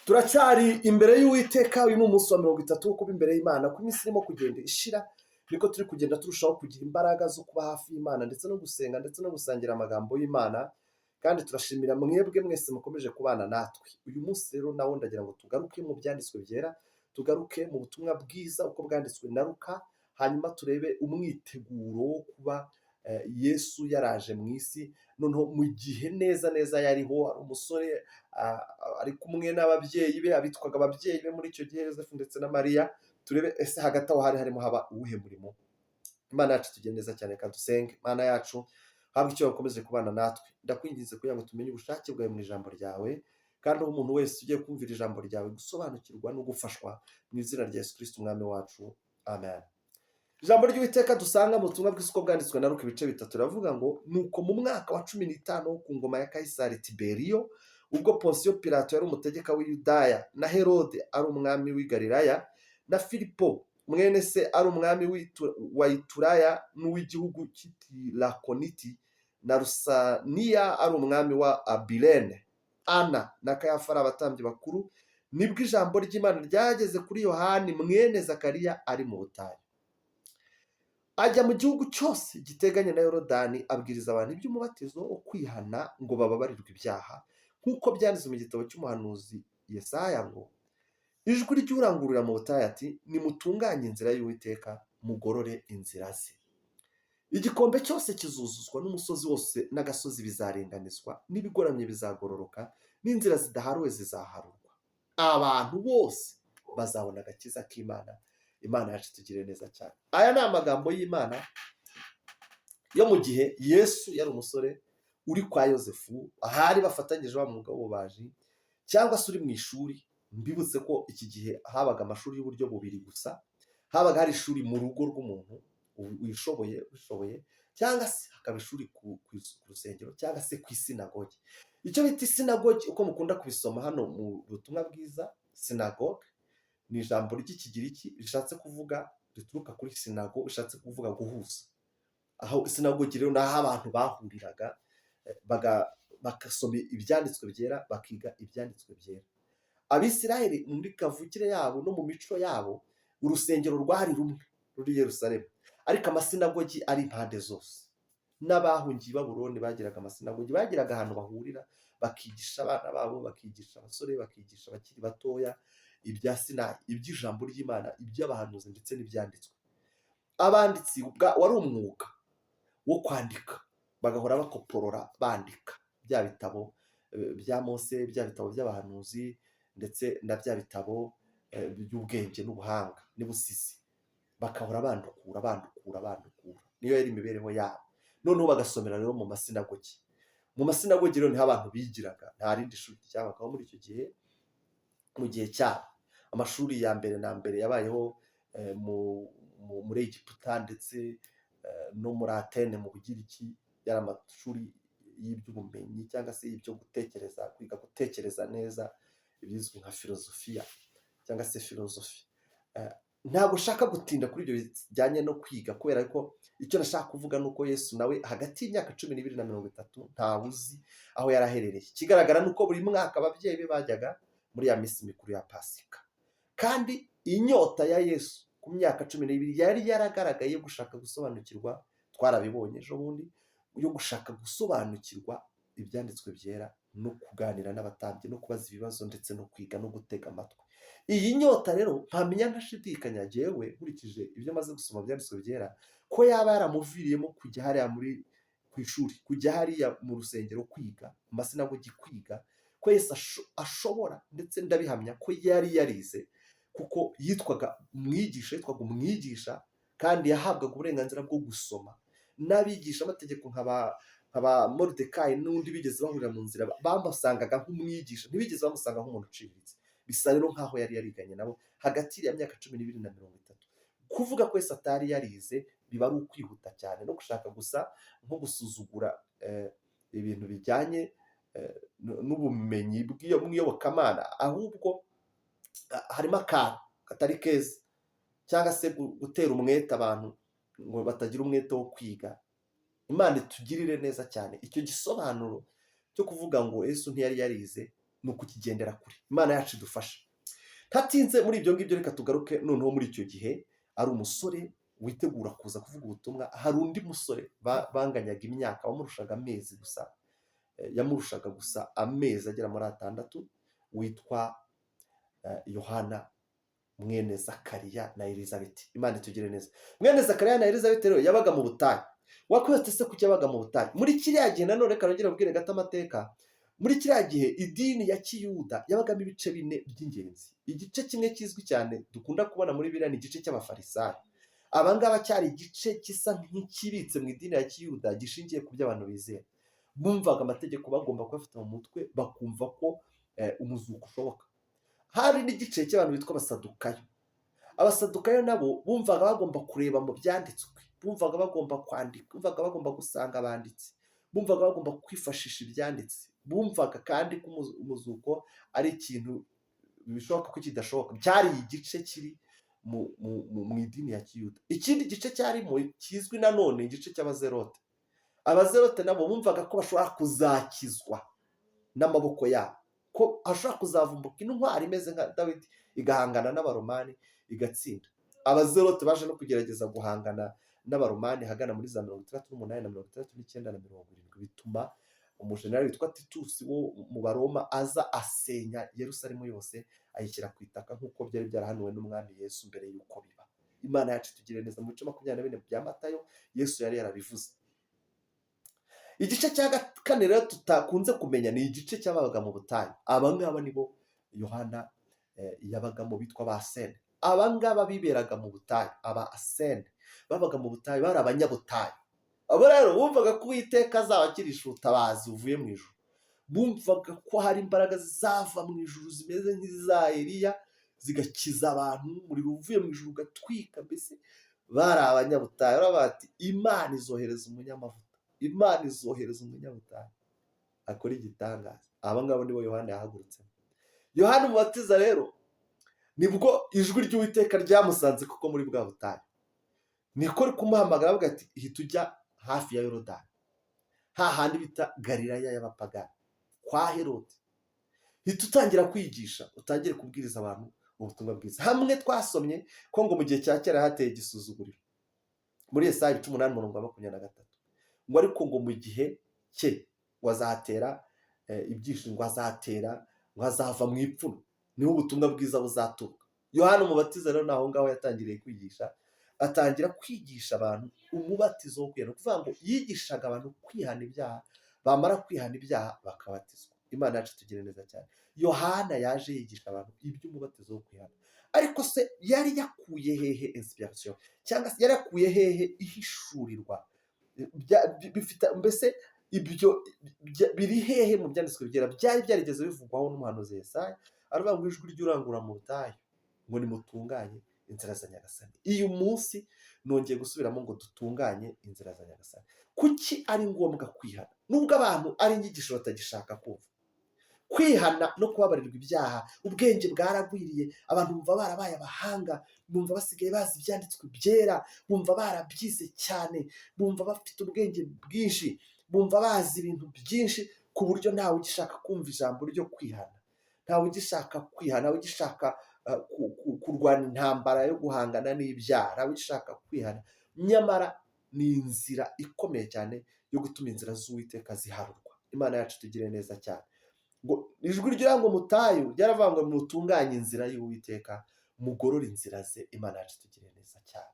turacyari imbere y'Uwiteka. Uyu ni umunsi wa 30 wo kuba imbere y'Imana. Ku minsi irimo kugenda ishira niko turi kugenda turushaho kugira imbaraga zo kuba hafi y'Imana ndetse no gusenga ndetse no gusangira amagambo y'Imana, kandi turashimira mwebwe mwese mukomeje kubana natwe. Uyu munsi rero nawo ndagira ngo tugaruke mu byanditswe byera, tugaruke mu butumwa bwiza uko bwanditswe na Luka, hanyuma turebe umwiteguro wo kuba Yesu yaraje mu isi, noneho mu gihe neza yariho ari umusore ari kumwe n'ababyeyi be, abitwaga ababyeyi be muri icyo gihe, Yosefu ndetse na Mariya. Turebe ese hagati aho hari harimo haba uwuhe murimo. Imana yacu tugende neza cyane, kandi dusenge. Imana yacu, habwa icyo wakomeje kubana natwe, ndakwinginze kugira ngo tumenye ubushake bwawe mu ijambo ryawe, kandi aho umuntu wese ugiye kumvira ijambo ryawe gusobanukirwa no gufashwa mu izina rya Yesu Kristo umwami wacu, amen. Ijambo ry'Uwiteka dusanga mu butumwa bw'isi uko bwanditswe na Luka ibice 3 riravuga ngo, nuko mu mwaka wa 15 wo ku ngoma ya Kayisari Tiberiyo, ubwo Ponsiyo Pilato yari umutegeka w'i Yudaya, na Herode ari umwami w'i Galilaya, na Filipo mwene se ari umwami wa Ituraya n'uw'igihugu cy'Itirakoniti, na Rusaniya ari umwami wa Abilene, Ana na Kayafa ari abatambyi bakuru, nibwo ijambo ry'Imana ryageze kuri Yohani mwene Zakariya ari mu butayu. Ajya mu gihugu cyose giteganye na Yorodani, abwiriza abantu iby'umubatizo wo kwihana ngo bababarirwe ibyaha, nk'uko byanditswe mu gitabo cy'umuhanuzi Yesaya ngo, ijwi ry'urangurura mu butayu ati, nimutunganye inzira y'Uwiteka, mugorore inzira ze. Igikombe cyose kizuzuzwa, n'umusozi wose n'agasozi bizaringanizwa, n'ibigoramye bizagororoka, n'inzira zidaharuwe zizaharurwa. Abantu bose bazabona agakiza k'Imana. Imana yacu tugire neza cyane. Aya ni amagambo y'Imana yo mu gihe Yesu yari umusore uri kwa Yosefu, ahari bafatanyije wa mwuga w'ububaji, cyangwa se uri mu ishuri. Mbibutse ko iki gihe habaga amashuri y'uburyo bubiri gusa. Habaga hari ishuri mu rugo rw'umuntu wishoboye, cyangwa se hakaba ishuri ku rusengero, cyangwa se ku isinagogi. Icyo bita isinagogi, uko mukunda kubisoma hano mu butumwa bwiza, sinagoge ni ijambo ry'Ikigiriki rishatse kuvuga, rituruka kuri sinago, rishatse kuvuga guhuza. Aho sinagogi rero ni aho abantu bahuriraga bagasoma ibyanditswe byera, bakiga ibyanditswe byera. Abisiraheli muri kavukire yabo no mu mico yabo, urusengero rwari rumwe ruri i Yerusalemu, ariko amasinagogi ari impande zose. N'abahungiye i Babuloni bagiraga amasinagogi, bagiraga ahantu bahurira bakigisha abana babo, bakigisha abasore, bakigisha abakiri batoya ibya Sinayi, iby'ijambo ry'Imana, iby'abahanuzi ndetse n'ibyanditswe. Abanditsi wari umwuga wo kwandika, bagahora bakoporora bandika bya bitabo bya Mose, bya bitabo by'abahanuzi, ndetse na bya bitabo by'ubwenge n'ubuhanga n'ubusizi. Bakahora bandukura. Niyo yari imibereho yabo. Noneho bagasomera rero mu masinagogi. Mu masinagogi rero niho abantu bigiraga, nta rindi shuri ryabagaho muri icyo gihe. Mu gihe cyabo amashuri ya mbere na mbere yabayeho muri Egiputa ndetse no muri Atene mu Bugiriki, yari amashuri y'iby'ubumenyi cyangwa se y'ibyo gutekereza, kwiga gutekereza neza, ibizwi nka filozofiya cyangwa se filozofi. Ntabwo ushaka gutinda kuri ibyo bijyanye no kwiga, kubera ko icyo nashaka kuvuga ni uko Yesu nawe hagati y'imyaka 12 na 30 ntawe uzi aho yari aherereye. Ikigaragara ni uko buri mwaka ababyeyi be bajyaga muri ya minsi mikuru ya Pasika, kandi inyota ya Yesu ku myaka 12 yari yaragaragaye yo gushaka gusobanukirwa, twarabibonye ejo bundi, yo gushaka gusobanukirwa ibyanditswe byera no kuganira n'abatambyi no kubaza ibibazo ndetse no kwiga no gutega amatwi. Iyi nyota rero mpamenya ntashidikanya jewe nkurikije ibyo maze gusoma byanditswe byera, ko yaba yaramuviriyemo kujya hariya ku ishuri, kujya hariya mu rusengero kwiga, mu masinagogi kwiga, ko Yesu ashobora, ndetse ndabihamya ko yari yarize, kuko yitwaga umwigisha, kandi yahabwaga uburenganzira bwo gusoma. N'abigisha amategeko nk'aba Moridekayi n'undi bigeze bahurira mu nzira, bamusangaga nk'umwigisha, ntibigeze bamusanga nk'umuntu uciriritse. Bisa rero nk'aho yari yariganye nabo hagati ya myaka 12 na 30. Kuvuga ko Yesu atari yarize biba ari ukwihuta cyane no gushaka gusa nko gusuzugura ibintu bijyanye n'ubumenyi bw'iyobokamana, ahubwo harimo akantu katari keza, cyangwa se gutera umwete abantu ngo batagira umwete wo kwiga. Imana itugirire neza cyane. Icyo gisobanuro cyo kuvuga ngo Yesu ntiyari yarize ni ukukigendera kure. Imana yacu idufasha. Ntatinze muri ibyo ngibyo, reka tugaruke noneho muri icyo gihe ari umusore witegura kuza kuvuga ubutumwa. Hari undi musore banganyaga imyaka, wamurushaga amezi gusa, yamurushaga gusa amezi agera muri 6, witwa Yohana mwene Zakariya na Elizabeti. Imana itugire neza. Mwene Zakariya na Elizabeti rero yabaga mu butayu. Wakwete se kuki yabaga mu butayu? Muri kiriya gihe nanone karongera ubwire gato amateka. Muri kiriya gihe idini ya Kiyuda yabagamo ibice 4 by'ingenzi. Igice kimwe kizwi cyane dukunda kubona muri Bibiliya ni igice cy'abafarisayo. Abangaba cyari igice gisa nk'ikibitse mu idini ya Kiyuda gishingiye ku byo abantu bizera. Bumvaga amategeko bagomba kubafata mu mutwe, bakumva ko umuzuko ushoboka. Hari n'igice cy'abantu bitwa abasadukayo. Abasadukayo nabo bumvaga bagomba kureba mu byanditswe, bumvaga bagomba kwandika, bumvaga bagomba gusanga abanditsi, bumvaga bagomba kwifashisha ibyanditse, bumvaga kandi ko umuzuko ari ikintu bishoboka ko kidashoboka. Byari igice kiri mu idini ya Kiyuda. Ikindi gice cyarimo kizwi nanone igice cy'abazerote. Abazerote nabo bumvaga ko bashobora kuzakizwa n'amaboko yabo, ko hashobora kuzavumbuka intwari imeze nka Dawidi igahangana n'abaromani igatsinda. Abazerote baje no kugerageza guhangana n'abaromani hagana muri za 68 na 69 na 70, bituma umujenerali witwa Titusi wo mu Baroma aza asenya Yerusalemu yose, ayishyira ku itaka nk'uko byari byarahanuwe n'umwami Yesu mbere y'uko biba. Imana yacu itugire neza. Mu bice 24 bya Matayo Yesu yari yarabivuze. Igice cya 4 rero tutakunze kumenya ni igice cyababaga mu butayu. Abangaba nibo Yohana yabagamo, bitwa Basene. Abangaba biberaga mu butayu, aba Asene babaga mu butayu, bari abanyabutayu. Abo rero bumvaga ko Uwiteka azabakirisha ubutabazi buvuye mu ijuru. Bumvaga ko hari imbaraga zava mu ijuru zimeze nk'iza Eliya zigakiza abantu, umuriro uvuye mu ijuru ugatwika. Mbese bari abanyabutayu. Bati Imana izohereza umunyamavuta, Imana izohereza umunyabutayu akora igitangaza. Aba ngabo nibo Yohana yahagurutsemo. Yohana umubatiza rero nibwo ijwi ry'Uwiteka ryamusanze kuko muri bwa butayu. Niko kumuhamagara avuga ati hita ujya hafi ya Yorodani, hahandi bita Galilaya y'abapagani kwa Herode. Hita utangira kwigisha, utangire kubwiriza abantu ubutumwa bwiza. Hamwe twasomye ko ngo mu gihe cya kera hateye igisuzuguriro muri Yesaya 8:23, ngo ariko ngo mu gihe cye wazatera ibyishimo, azatera, azava mu ipfuno, niho ubutumwa bwiza buzaturuka. Yohana umubatiza rero naho ngaho yatangiriye kwigisha, atangira kwigisha abantu umubatizo wo kwihana. Kuvuga ngo yigishaga abantu kwihana ibyaha, bamara kwihana ibyaha bakabatizwa. Imana yacu itugire neza cyane. Yohana yaje yigisha abantu iby'umubatizo wo kwihana. Ariko se yari yakuye hehe inspiration, cyangwa se yari yakuye hehe ihishurirwa? Mbese ibyo biri hehe mu byanditswe byera? Byari byarigeze bivugwaho n'umuhanuzi Yesaya, aravuga ngo ijwi ry'urangurura mu butayu ngo nimutunganye inzira za Nyagasani. Uyu munsi nongeye gusubiramo ngo dutunganye inzira za Nyagasani. Kuki ari ngombwa kwihana nubwo abantu ari inyigisho batagishaka kumva? Kwihana no kubabarirwa ibyaha, ubwenge bwaragwiriye, abantu bumva barabaye abahanga, bumva basigaye bazi ibyanditswe byera, bumva barabyize cyane, bumva bafite ubwenge bwinshi, bumva bazi ibintu byinshi, ku buryo ntawe ugishaka kumva ijambo ryo kwihana, ntawe ugishaka kwihana, ntawe ugishaka kurwana intambara yo guhangana n'ibyaha, ntawe ugishaka kwihana. Nyamara ni inzira ikomeye cyane yo gutuma inzira z'Uwiteka ziharurwa. Imana yacu tugire neza cyane. Ngo ijwi ry'urango mutayu ryaravuga ngo mutunganye inzira y'Uwiteka, mugorora inzira ze. Imana yacu tugire neza cyane.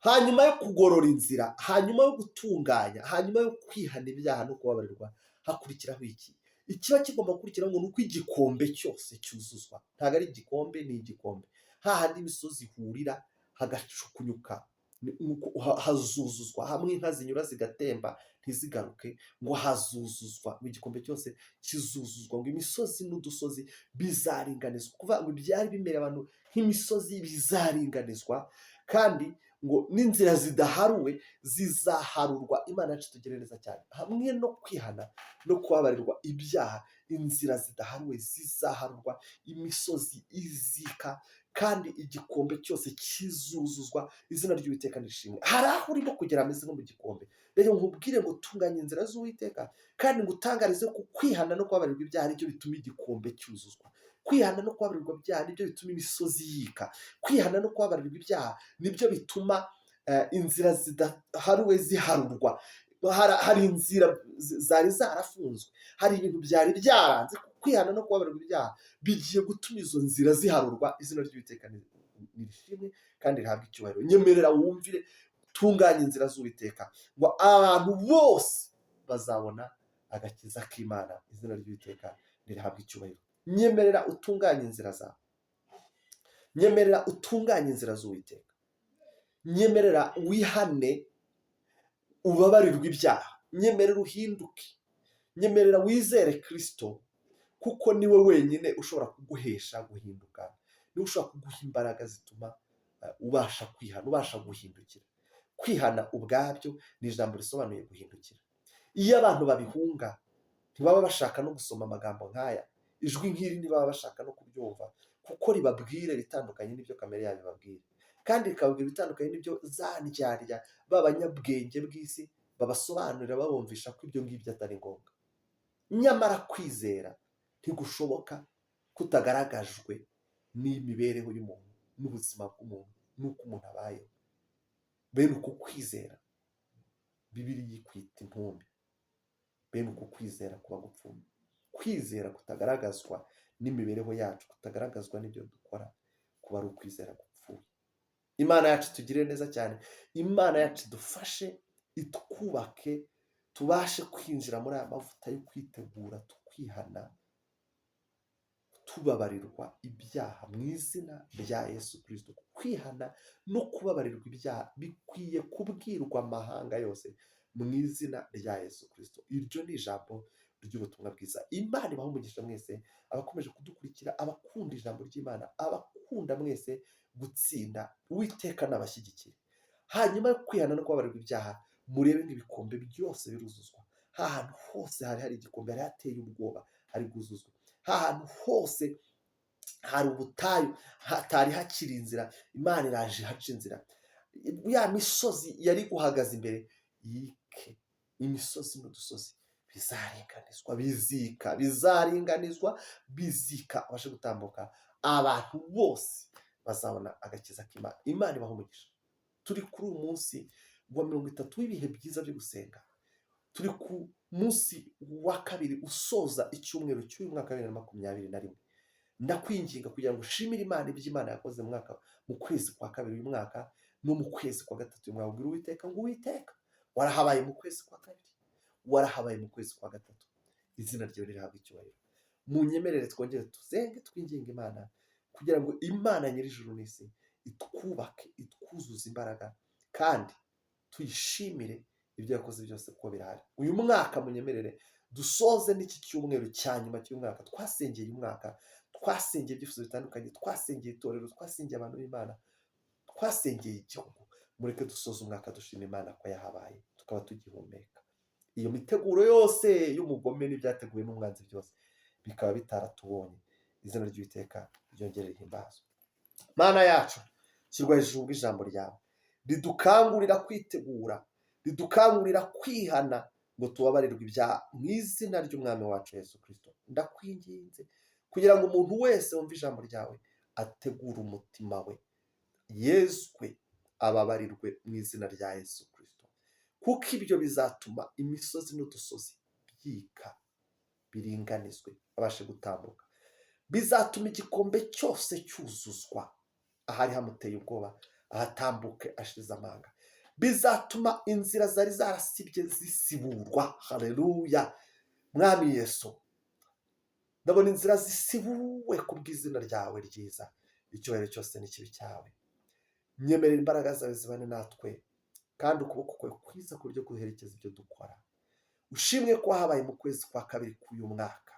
Hanyuma yo kugorora inzira, hanyuma yo gutunganya, hanyuma yo kwihana ibyaha no kubabarirwa, hakurikiraho iki? Ikiba kigomba gukurikiraho ngo nuko igikombe cyose cyuzuzwa. Ntabwo ari igikombe, ni igikombe. Hahandi imisozi ihurira hagacukunyuka, hazuzuzwa, hamwe inka zinyura zigatemba ntizigaruke, ngo hazuzuzwa. Mu gikombe cyose kizuzuzwa, ngo imisozi n'udusozi bizaringanizwa. Kuvuga ngo byari bimera abantu nk'imisozi bizaringanizwa, kandi ngo n'inzira zidaharuwe zizaharurwa. Imana yacu tugire neza cyane. Hamwe no kwihana no kubabarirwa ibyaha, inzira zidaharuwe zizaharurwa, imisozi izika, kandi igikombe cyose kizuzuzwa, izina ry'Uwiteka nishimwe. Hari aho urimo kugera hameze nko mu gikombe. Rero nkubwire ngo tunganya inzira z'Uwiteka, kandi ngutangarize ko kwihana no kubabarirwa ibyaha nibyo bituma igikombe cyuzuzwa. Kwihana no kubabarirwa ibyaha nibyo bituma imisozi yika. Kwihana no kubabarirwa ibyaha nibyo bituma inzira zidaharuwe ziharurwa. Hari inzira zari zarafunzwe, hari ibintu byari byaranze. Kwihana no kubabarirwa ibyaha bigiye gutuma izo nzira ziharurwa. Izina ry'Uwiteka nirishimwe kandi rihabwa icyubahiro. Nyemerera wumvire, tunganya inzira z'Uwiteka ngo abantu bose bazabona agakiza k'Imana. Izina ry'Uwiteka nirihabwa icyubahiro. Nyemerera utunganye inzira zawe, nyemerera utunganye inzira z'Uwiteka, nyemerera wihane ubabarirwa ibyaha, nyemerera uhinduke, nyemerera wizere Kristo, kuko niwe wenyine ushobora kuguhesha guhinduka, niwe ushobora kuguha imbaraga zituma ubasha kwihana, ubasha guhindukira. Kwihana ubwabyo ni ijambo risobanuye guhindukira. Iyo abantu babihunga ntibaba bashaka no gusoma amagambo nk'aya, ijwi nk'iri ntibaba bashaka no kuryumva, kuko ribabwira ibitandukanye n'ibyo kamere yabo ibabwira, kandi rikababwira ibitandukanye n'ibyo za ndyarya b'abanyabwenge bw'isi babasobanurira babumvisha ko ibyo ngibyo atari ngombwa. Nyamara kwizera ntigushoboka kutagaragajwe n'imibereho y'umuntu, n'ubuzima bw'umuntu, n'uko umuntu abayeho. Bene uku kwizera Bibiliya yikwita intumbi. Bene uku kwizera kuba gupfuye. Kwizera kutagaragazwa n'imibereho yacu, kutagaragazwa n'ibyo dukora, kuba ari ukwizera gupfuye. Imana yacu tugire neza cyane. Imana yacu idufashe, itwubake, tubashe kwinjira muri aya mavuta yo kwitegura, tukihana, tubabarirwa ibyaha mu izina rya Yesu Kristo. Kwihana no kubabarirwa ibyaha bikwiye kubwirwa amahanga yose mu izina rya Yesu Kristo. Iryo ni ijambo ry'ubutumwa bwiza. Imana ibahe umugisha mwese, abakomeje kudukurikira, abakunda ijambo ry'Imana, abakunda mwese gutsinda. Uwiteka n'abashyigikire. Hanyuma yo kwihana no kubabarirwa ibyaha, murebe nk'ibikombe byose biruzuzwa. Ahantu hose hari igikombe, hari hateye ubwoba, hari bwuzuzwa. Ahantu hose hari ubutayu, hatari hakiri inzira, Imana iraje haca inzira. Ya misozi yari iguhagaze imbere yike. Imisozi n'udusozi bizaringanizwa, bizaringanizwa, bizika, abashe gutambuka. Abantu bose bazabona agakiza k'Imana. Imana ibahe umugisha. Turi kuri uyu munsi wa 30 w'ibihe byiza byo gusenga. Turi ku munsi wa kabiri usoza icyumweru cy'uyu mwaka wa 2021. Ndakwinginga kugira ngo ushimire Imana ibyo Imana yakoze mu kwezi kwa kabiri uyu mwaka, no mu kwezi kwa gatatu uyu mwaka. Ubwira Uwiteka ngo Uwiteka, warahabaye mu kwezi kwa kabiri, warahabaye mu kwezi kwa gatatu. Izina ryawe rihabwa icyubahiro. Munyemerere twongere tuzenge twinginga Imana kugira ngo Imana nyir'ijuru n'isi itwubake, itwuzuza imbaraga, kandi tuyishimire ibyo yakoze byose kuko birahari. Uyu mwaka munyemerere dusoze n'iki cyumweru cya nyuma cy'umwaka. Twasengeye umwaka, twasengeye ibyifuzo bitandukanye, twasengeye itorero, twasengeye abantu b'Imana, twasengeye igihugu. Mureke dusoze umwaka dushima Imana ko yahabaye, tukaba tugihumeka. Iyo miteguro yose y'umugome n'ibyateguwe n'umwanzi byose bikaba bitaratubonye. Izina ry'Uwiteka ryongere rihimbazwe. Mana yacu, shyirwa hejuru bw'ijambo ryawe, ridukangurira kwitegura, ridukangurira kwihana ngo tubabarirwe ibyaha mu izina ry'umwami wacu Yesu Kristo. Ndakwinginze kugira ngo umuntu wese wumva ijambo ryawe ategure umutima we, yezwe, ababarirwe mu izina rya Yesu Kristo, kuko ibyo bizatuma imisozi n'udusozi byika, biringanizwe, abashe gutambuka. Bizatuma igikombe cyose cyuzuzwa, ahari hamuteye ubwoba ahatambuke ashize amanga. Bizatuma inzira zari zarasibye zisiburwa. Haleluya. Mwami Yesu, ndabona inzira zisibuwe ku bw'izina ryawe ryiza. Icyubahiro cyose n'ikibi cyawe. Nyemerera imbaraga zawe zibane natwe, kandi ukuboko kwawe kwiza kuryo guherekeza ibyo dukora. Ushimwe ko wahabaye mu kwezi kwa kabiri k'uyu mwaka,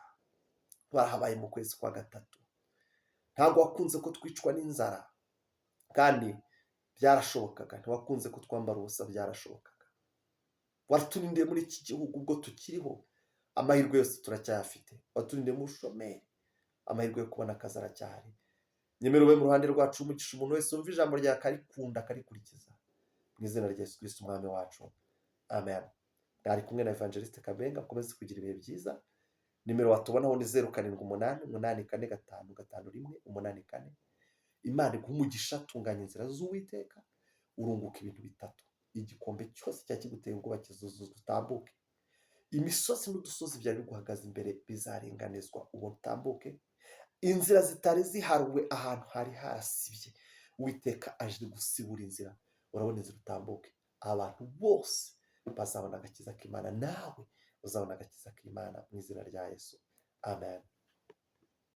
warahabaye mu kwezi kwa gatatu. Ntabwo wakunze ko twicwa n'inzara, kandi byarashobokaga. Ntiwakunze ko twambara ubusa, byarashobokaga. Waraturindiye muri iki gihugu ubwo tukiriho, amahirwe yose turacyayafite, waturinde mu bushomeri, amahirwe yo kubona akazi aracyahari. Nyemera ube mu ruhande rwacu, umugisha umuntu wese wumva ijambo ryawe akarikunda akarikurikiza, mu izina rya Yesu Kristo umwami wacu, amen. Mwari kumwe na Ev.Kabenga, mukomeze kugira ibihe byiza. Nimero watubonaho ni 0788455184. Imana iguha umugisha, tunganya inzira z'Uwiteka, urunguka ibintu bitatu: igikombe cyose cyari kiguteye ubwoba kizuzuza, utambuke. Imisozi n'udusozi byari biguhagaze imbere bizaringanizwa, ubwo utambuke. Inzira zitari ziharuwe, ahantu hari harasibye, Uwiteka aje gusibura inzira, urabona inzira, utambuke. Abantu bose bazabona agakiza k'Imana, nawe uzabona agakiza k'Imana, mu izina rya Yesu, amen.